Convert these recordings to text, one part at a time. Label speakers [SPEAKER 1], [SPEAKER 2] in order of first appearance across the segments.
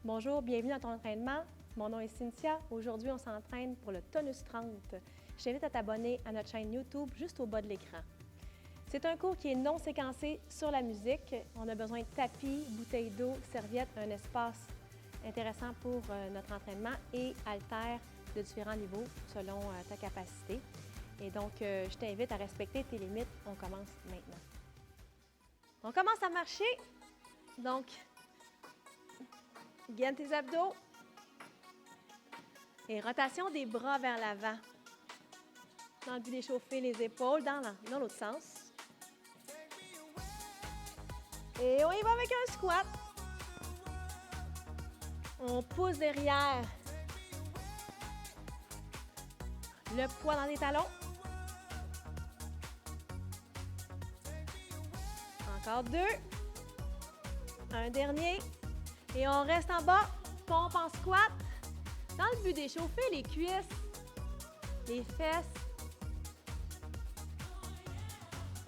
[SPEAKER 1] Bonjour, bienvenue dans ton entraînement. Mon nom est Cynthia. Aujourd'hui, on s'entraîne pour le tonus 30. Je t'invite à t'abonner à notre chaîne YouTube juste au bas de l'écran. C'est un cours qui est non séquencé sur la musique. On a besoin de tapis, bouteilles d'eau, serviettes, un espace intéressant pour notre entraînement et haltères de différents niveaux selon ta capacité. Et donc, je t'invite à respecter tes limites. On commence maintenant. On commence à marcher. Donc, gaine tes abdos. Et rotation des bras vers l'avant. Dans le but d'échauffer les épaules dans l'autre sens. Et on y va avec un squat. On pousse derrière. Le poids dans les talons. Encore deux. Un dernier. Et on reste en bas. Pompe en squat. Dans le but d'échauffer les cuisses, les fesses.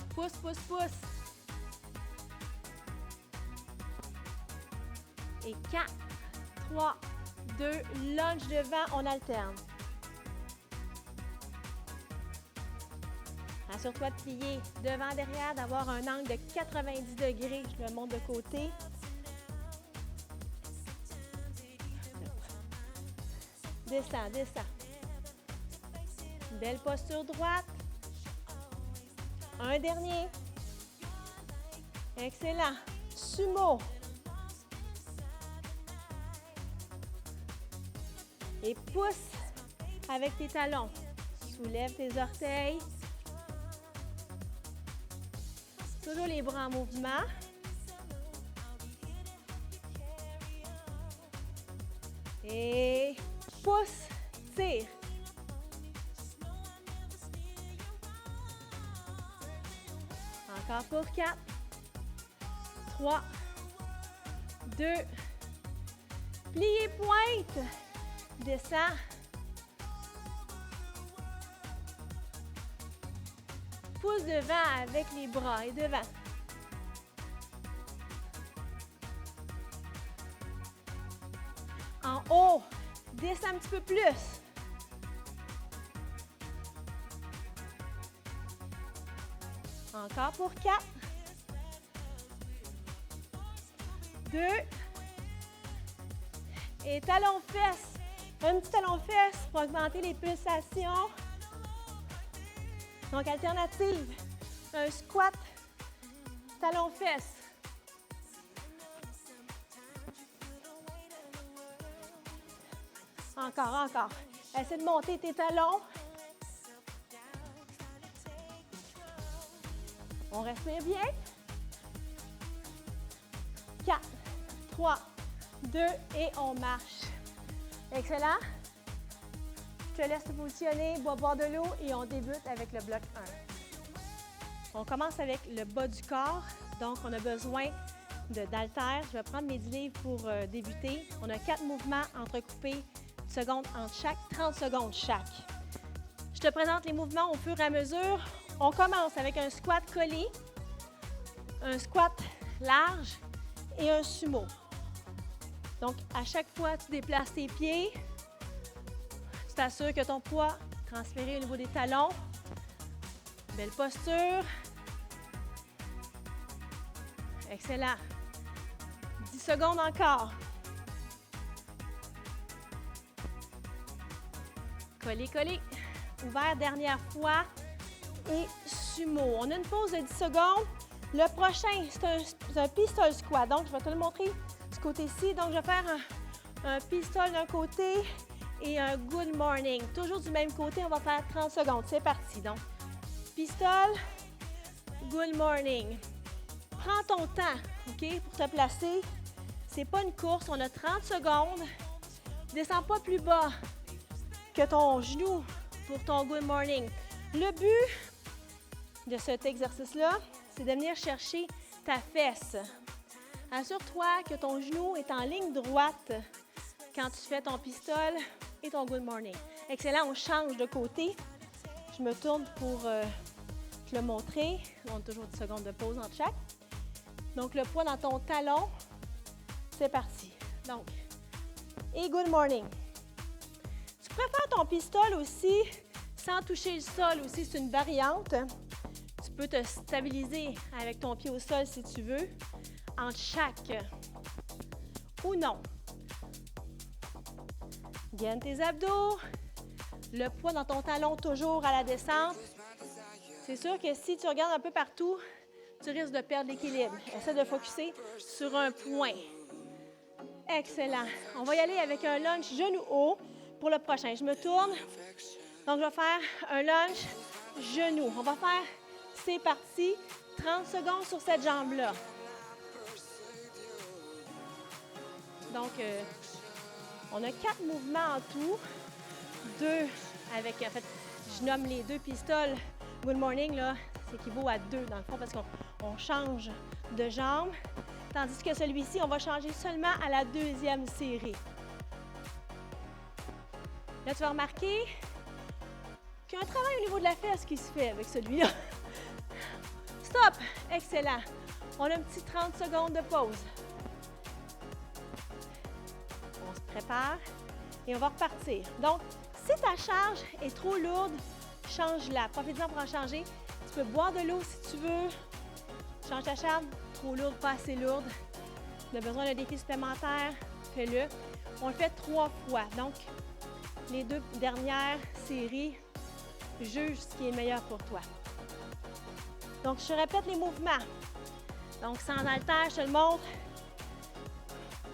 [SPEAKER 1] Pousse, pousse, pousse. Et 4, 3, 2, lunge devant, on alterne. Assure-toi de plier devant, derrière, d'avoir un angle de 90 degrés. Je le monte de côté. Descends, descends. Belle posture droite. Un dernier. Excellent. Sumo. Et pousse avec tes talons. Soulève tes orteils. Toujours les bras en mouvement. Et pousse, tire. Encore pour 4, 3, 2, pliez pointe, descends. Pousse devant avec les bras et devant. En haut, descends un petit peu plus. Encore pour 4. 2. Et talon fesses. Un petit talon fesses pour augmenter les pulsations. Donc, alternative. Un squat, talon fesses. Encore, encore. Essaie de monter tes talons. On respire bien. 4, 3, 2 et on marche. Excellent. Je te laisse te positionner, boire de l'eau et on débute avec le bloc 1. On commence avec le bas du corps. Donc, on a besoin d'haltères. Je vais prendre mes 10 livres pour débuter. On a 4 mouvements entrecoupés, secondes entre chaque, 30 secondes chaque. Je te présente les mouvements au fur et à mesure. On commence avec un squat collé, un squat large et un sumo. Donc, à chaque fois, tu déplaces tes pieds. Tu t'assures que ton poids est transféré au niveau des talons. Belle posture. Excellent. 10 secondes encore. Collé, collé. Ouvert, dernière fois. Et sumo. On a une pause de 10 secondes. Le prochain, c'est un pistol squat. Donc, je vais te le montrer ce côté-ci. Donc, je vais faire un pistol d'un côté et un good morning. Toujours du même côté, on va faire 30 secondes. C'est parti. Donc, pistol, good morning. Prends ton temps, OK, pour te placer. C'est pas une course. On a 30 secondes. Descends pas plus bas que ton genou pour ton good morning. Le but de cet exercice-là, c'est de venir chercher ta fesse. Assure-toi que ton genou est en ligne droite quand tu fais ton pistol et ton good morning. Excellent, on change de côté. Je me tourne pour te le montrer. On a toujours 10 secondes de pause entre chaque. Donc, le poids dans ton talon, c'est parti. Donc, et good morning. Tu pourrais faire ton pistol aussi sans toucher le sol aussi, c'est une variante. Tu peux te stabiliser avec ton pied au sol si tu veux, entre chaque ou non. Gaine tes abdos, le poids dans ton talon toujours à la descente. C'est sûr que si tu regardes un peu partout, tu risques de perdre l'équilibre. Essaie de focusser sur un point. Excellent. On va y aller avec un lunge genou haut pour le prochain. Je me tourne. Donc, je vais faire un lunge genou. On va faire, c'est parti, 30 secondes sur cette jambe-là. Donc, on a 4 mouvements en tout. 2 avec, en fait, je nomme les 2 pistoles. Good morning, là, ça équivaut à 2 dans le fond parce qu'on change de jambe. Tandis que celui-ci, on va changer seulement à la 2e série. Là, tu vas remarquer qu'il y a un travail au niveau de la fesse qui se fait avec celui-là. Stop! Excellent. On a un petit 30 secondes de pause. On se prépare et on va repartir. Donc, si ta charge est trop lourde, change-la. Profite-en pour en changer. Tu peux boire de l'eau si tu veux. Change ta charge. Trop lourde, pas assez lourde. Tu as besoin d'un défi supplémentaire, fais-le. On le fait 3 fois. Donc, les 2 dernières séries, juge ce qui est meilleur pour toi. Donc, je répète les mouvements. Donc, sans haltère, je te le montre.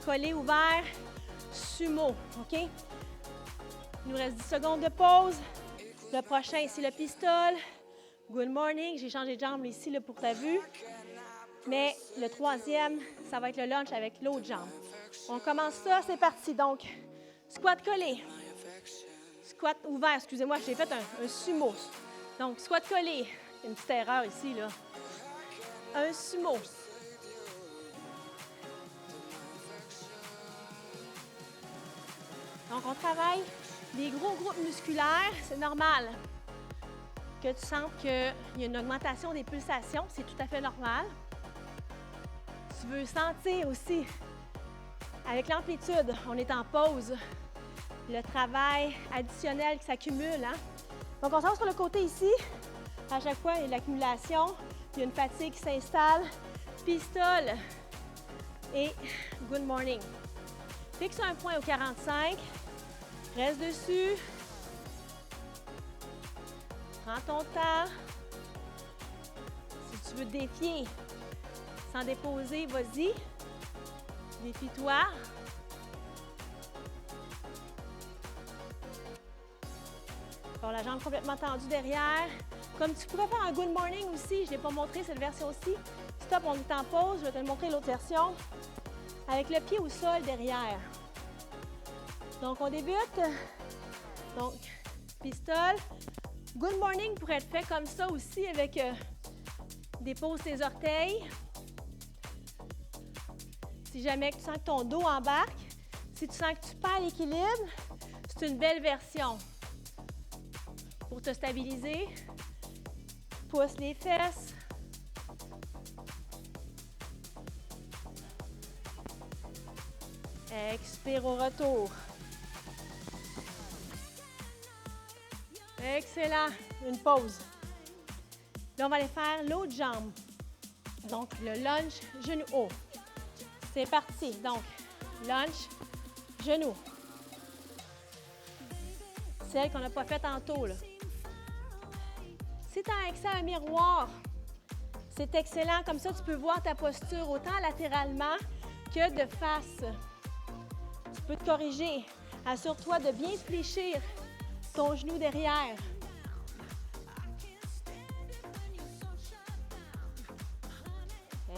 [SPEAKER 1] Collé, ouvert, sumo, OK? Il nous reste 10 secondes de pause. Le prochain, ici, le pistol. Good morning. J'ai changé de jambe ici là, pour ta vue. Mais le 3e, ça va être le lunge avec l'autre jambe. On commence ça, c'est parti. Donc, squat collé. Squat ouvert, excusez-moi, j'ai fait un sumo. Donc, squat collé. Une petite erreur ici, là. Un sumo. Donc, on travaille des gros groupes musculaires. C'est normal que tu sentes qu'il y a une augmentation des pulsations. C'est tout à fait normal. Tu veux sentir aussi, avec l'amplitude, on est en pause, le travail additionnel qui s'accumule. Hein? Donc, on sort sur le côté ici. À chaque fois, il y a de l'accumulation. Il y a une fatigue qui s'installe. Pistol et good morning. Fixe un point au 45. Reste dessus. Prends ton temps. Si tu veux te défier sans déposer, vas-y. Défie-toi. Bon, la jambe complètement tendue derrière. Comme tu pourrais faire un good morning aussi, je ne l'ai pas montré cette version-ci. Stop, on est en pause. Je vais te montrer l'autre version. Avec le pied au sol derrière. Donc, on débute. Donc, pistol. Good morning pourrait être fait comme ça aussi avec dépose tes orteils. Si jamais tu sens que ton dos embarque, si tu sens que tu perds l'équilibre, c'est une belle version. Pour te stabiliser, pousse les fesses. Expire au retour. Excellent. Une pause. Là, on va aller faire l'autre jambe. Donc, le lunge, genou haut. C'est parti. Donc, lunge, genou. Celle qu'on n'a pas faite tantôt, là. Si tu as accès à un miroir, c'est excellent. Comme ça, tu peux voir ta posture autant latéralement que de face. Tu peux te corriger. Assure-toi de bien fléchir ton genou derrière.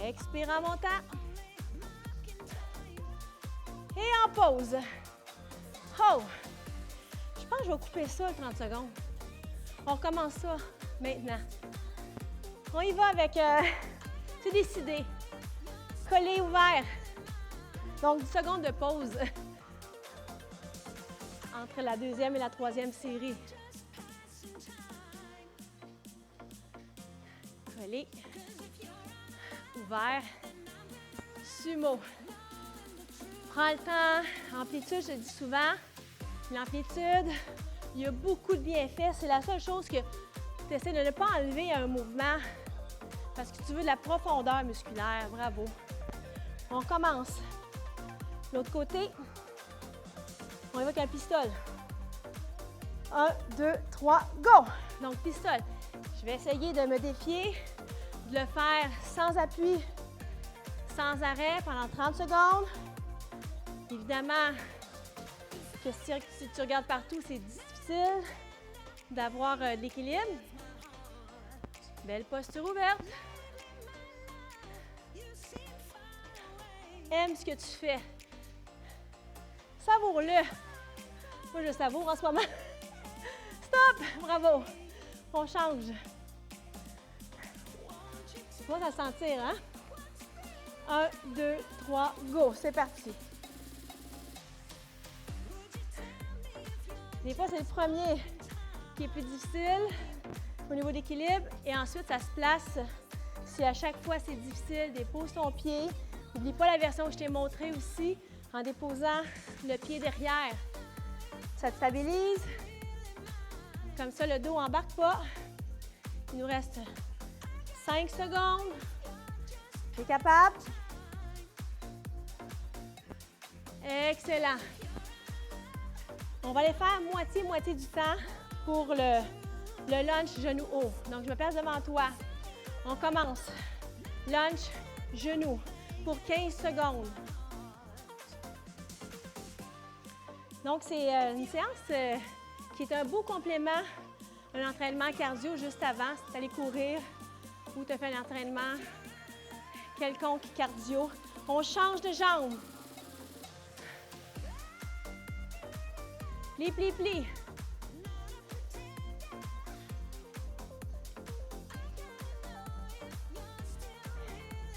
[SPEAKER 1] Expire en montant. Et en pause. Oh! Je pense que je vais couper ça, 30 secondes. On recommence ça maintenant. On y va avec, c'est décidé. Collé, ouvert. Donc, 10 secondes de pause entre la 2e et la 3e série. Collé, ouvert, sumo. Prends le temps. Amplitude, je te dis souvent, l'amplitude, il y a beaucoup de bienfaits. C'est la seule chose que tu essaies de ne pas enlever à un mouvement parce que tu veux de la profondeur musculaire. Bravo. On commence. L'autre côté, on y va avec un pistolet. 1, 2, 3, go! Donc, pistolet. Je vais essayer de me défier, de le faire sans appui, sans arrêt pendant 30 secondes. Évidemment, que si tu regardes partout, c'est difficile d'avoir de l'équilibre. Belle posture ouverte. Aime ce que tu fais. Savoure-le. Moi, je savoure en ce moment. Stop! Bravo! On change. Tu vas te sentir, hein? 1, 2, 3, go! C'est parti. Des fois, c'est le premier qui est plus difficile au niveau d'équilibre. Et ensuite, ça se place. Si à chaque fois, c'est difficile, dépose ton pied. N'oublie pas la version que je t'ai montrée aussi, en déposant le pied derrière. Ça te stabilise. Comme ça, le dos n'embarque pas. Il nous reste 5 secondes. Tu es capable? Excellent. On va les faire moitié du temps pour le lunge genou haut. Donc, je me place devant toi. On commence. Lunge, genou pour 15 secondes. Donc, c'est une séance qui est un beau complément à un entraînement cardio juste avant. Si tu allais courir ou tu as fait un entraînement quelconque cardio. On change de jambe. Plie, plie, plie.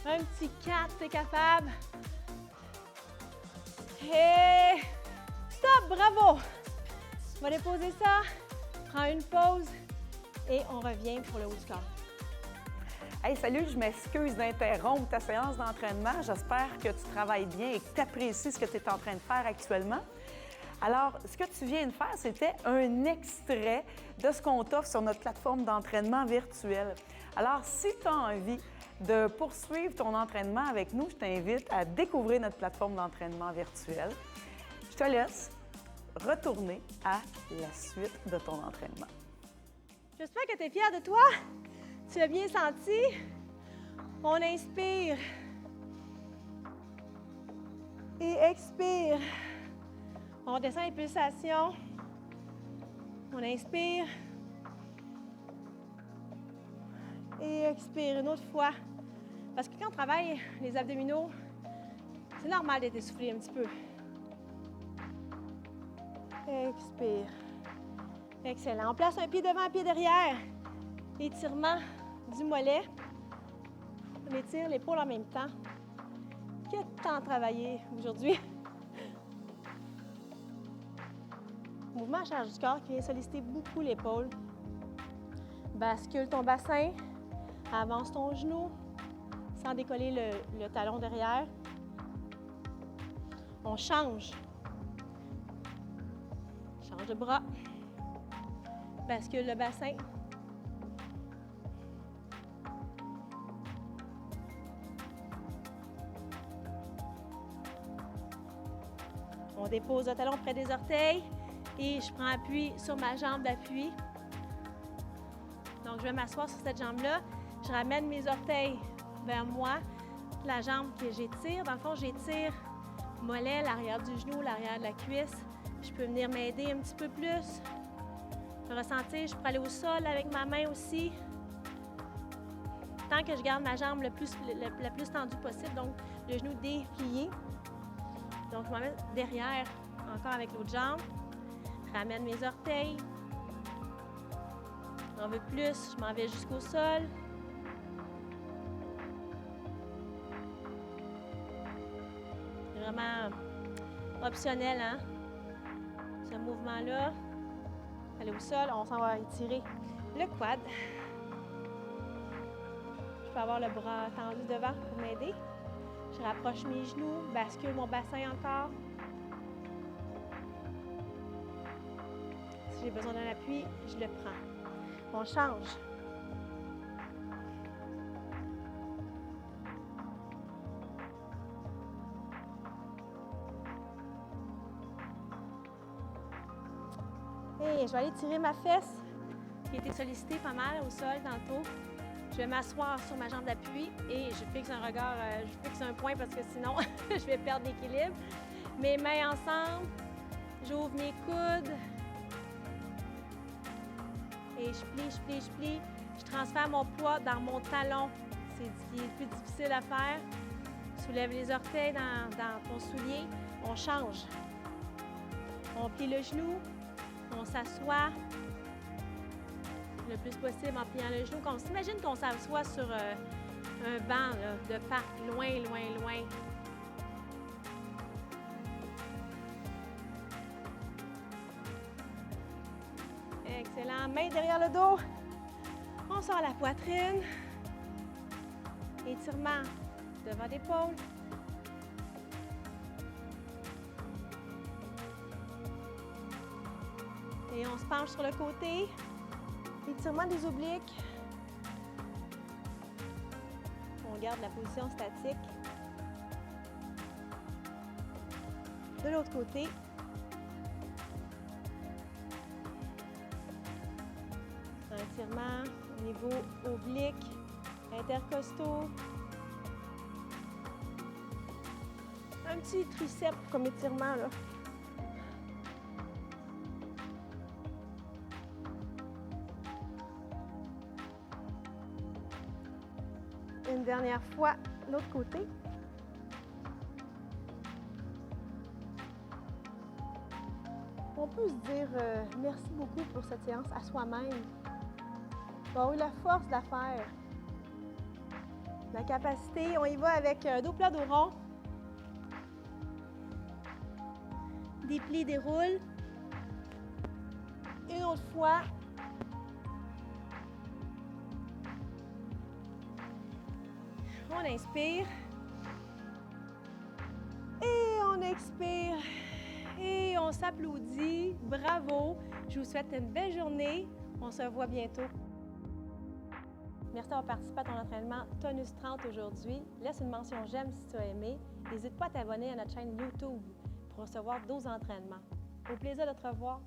[SPEAKER 1] Un petit 4, t'es capable. Et stop, bravo. On va déposer ça. Prends une pause et on revient pour le haut du corps.
[SPEAKER 2] Hey, salut, je m'excuse d'interrompre ta séance d'entraînement. J'espère que tu travailles bien et que tu apprécies ce que tu es en train de faire actuellement. Alors, ce que tu viens de faire, c'était un extrait de ce qu'on t'offre sur notre plateforme d'entraînement virtuelle. Alors, si tu as envie de poursuivre ton entraînement avec nous, je t'invite à découvrir notre plateforme d'entraînement virtuelle. Je te laisse retourner à la suite de ton entraînement.
[SPEAKER 1] J'espère que tu es fière de toi. Tu as bien senti. On inspire. Et expire. On redescend les pulsations. On inspire. Et expire une autre fois. Parce que quand on travaille les abdominaux, c'est normal d'être essoufflé un petit peu. Expire. Excellent. On place un pied devant, un pied derrière. Étirement du mollet. On étire l'épaule en même temps. Quel temps travaillé aujourd'hui? Mouvement à charge du corps qui vient solliciter beaucoup l'épaule. Bascule ton bassin. Avance ton genou sans décoller le talon derrière. On change. Change de bras. Bascule le bassin. On dépose le talon près des orteils et je prends appui sur ma jambe d'appui. Donc, je vais m'asseoir sur cette jambe-là. Je ramène mes orteils vers moi, la jambe que j'étire. Dans le fond, j'étire mollet, l'arrière du genou, l'arrière de la cuisse. Je peux venir m'aider un petit peu plus. Ressentir, je peux aller au sol avec ma main aussi. Tant que je garde ma jambe la plus tendue possible, donc le genou déplié. Donc, je m'en mets derrière, encore avec l'autre jambe. Je ramène mes orteils. J'en veux plus, je m'en vais jusqu'au sol. C'est vraiment optionnel, hein? Ce mouvement-là. Aller au sol, on s'en va étirer le quad. Je peux avoir le bras tendu devant pour m'aider. Je rapproche mes genoux, bascule mon bassin encore. Si j'ai besoin d'un appui, je le prends. On change. Et je vais aller tirer ma fesse qui a été sollicitée pas mal au sol tantôt. Je vais m'asseoir sur ma jambe d'appui et je fixe un regard, je fixe un point parce que sinon, je vais perdre l'équilibre. Mes mains ensemble, j'ouvre mes coudes et je plie, je plie, je plie. Je transfère mon poids dans mon talon. C'est ce qui est plus difficile à faire. Soulève les orteils dans ton soulier. On change. On plie le genou. On s'assoit le plus possible en pliant le genou. On s'imagine qu'on s'assoit sur un banc là, de parc, loin, loin, loin. Excellent. Main derrière le dos. On sort la poitrine. Étirement devant l'épaule. Et on se penche sur le côté. Étirement des obliques. On garde la position statique. De l'autre côté. Un étirement au niveau oblique, intercostaux. Un petit triceps comme étirement là. Une dernière fois, l'autre côté. On peut se dire merci beaucoup pour cette séance à soi-même. On a eu la force de la faire. La capacité, on y va avec dos plat, dos rond. Déplie, déroule. Une autre fois. On inspire. Et on expire. Et on s'applaudit. Bravo. Je vous souhaite une belle journée. On se revoit bientôt. Merci d'avoir participé à ton entraînement Tonus 30 aujourd'hui. Laisse une mention j'aime si tu as aimé. N'hésite pas à t'abonner à notre chaîne YouTube pour recevoir d'autres entraînements. Au plaisir de te revoir.